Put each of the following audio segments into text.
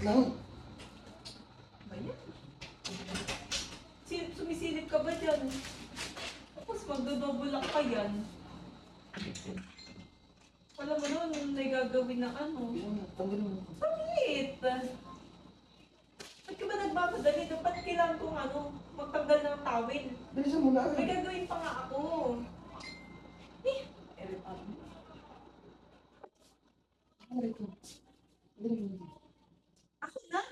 lang. Ba yan? Sumisilip ka ba dyan? Tapos magdodobulak pa yan. Alam mo nun, may gagawin na ano. Tanggalin mo. Bakit? Ba't ka ba nagmamadali? Dapat kailangan kong ano, magtanggal ng tawil. Bilisan mo na. May gagawin pa nga ako. Ere pa. Ay, ito. Bilisan mo. Ako na?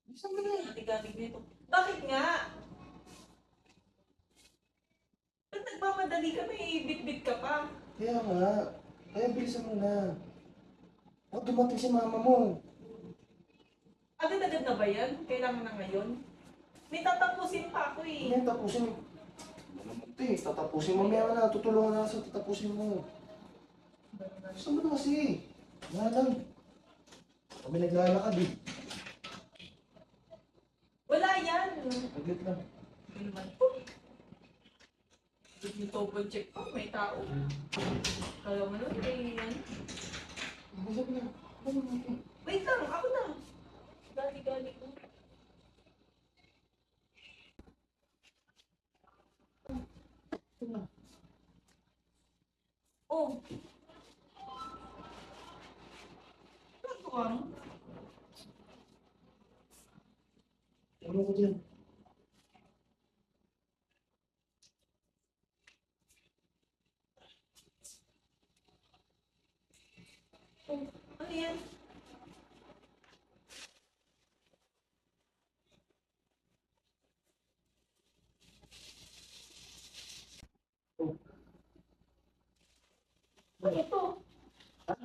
Bilisan mo na. Galing nito. Bakit nga? Ba't nagmamadali ka? May bit-bit ka pa. Kaya nga. Kaya bilisan mo na. Huwag dumating si mama mo. Agad-agad na ba yan? Kailangan na ngayon? May tatapusin pa ako eh. Hindi, tapusin mo. Tatapusin mo. Mamaya na, tutulungan na sa tatapusin mo. Gusto mo na kasi. Wala lang. Kami naglalakad eh. Wala yan. Aglit lang. Ano naman po? Yung double check pa, may tao. Kala mo nun, may yan. Bilisan mo na. Wait lang, ako na. Gali-gali ko. Oh. Ano ka mo? Ano ko dyan? Oh, ano yan? Oh. Ano to? Ano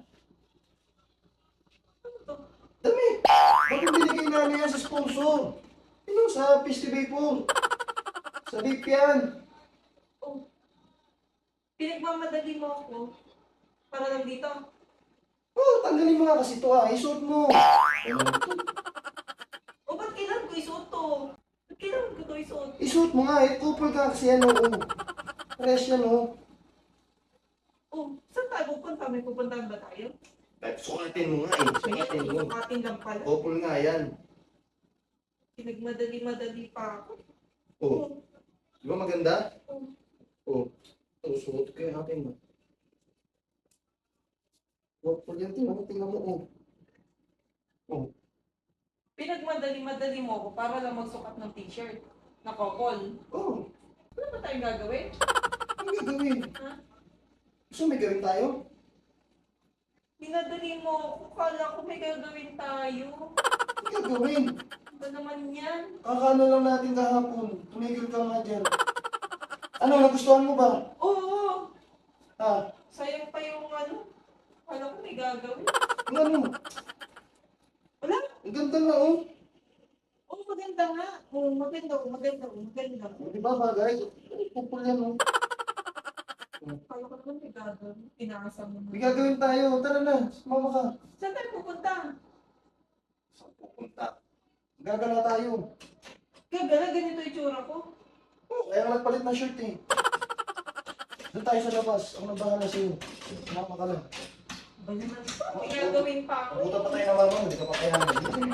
to? Dami! Bakit binigay namin yan sa sponsor? Ano sa Pisty Vapor? Sa vape yan. Oh. Pinagmamadali mo ako. Para lang dito. Oh, tanggalin mo nga kasi ito ah. Isuot mo. Ano ito? O ba't kailangan ko isuot to? Ba't kailangan ko to isuot? Isuot mo nga eh. Couple ka kasi yan oh. Fresh yan oh. Oh, saan tayo pupunta? May pupuntahan ba tayo? Sukatin mo nga eh. Sukatin mo. Sukatin lang pala. Couple nga yan. Pinagmadali-madali pa ako. Oh. Di ba maganda? Oh. Oh. Oh, suot ko yung akin mo. Couple yan. Tingnan mo oh. Oh. Pinagmadali-madali mo ako para lang magsukat ng t-shirt. Na couple. Oh. Ano ba tayong gagawin? Ano gagawin? Ha? Gusto may gawin tayo? Pinadali mo ako. Kala ko may gagawin tayo. Ano gagawin? Ano ba naman yan? Kakano lang natin kahapon. Tumigil ka nga dyan. Ano, nagustuhan mo ba? Oo! Ha? Sayang pa yung ano. Kala ko may gagawin. Yung ano? Wala. Ang ganda nga oh. Oh, maganda nga. Oh, maganda. Di ba bagay? Couple yan oh. Kala ko naman may gagawin. Pinasa mo May na. gagawin tayo. Tara na. Sumama ka. Saan tayo pupunta? Saan pupunta? Gagala tayo. Gagala, ganito yung tsura ko. Oh, kaya nga nagpalit ng shirt eh. Doon tayo sa labas. Ako nang bahala sa'yo. Sumama ka lang. Ba naman ito? May gagawin pa ako. Buta pa tayo na mama. Hindi ka pa kaya naman.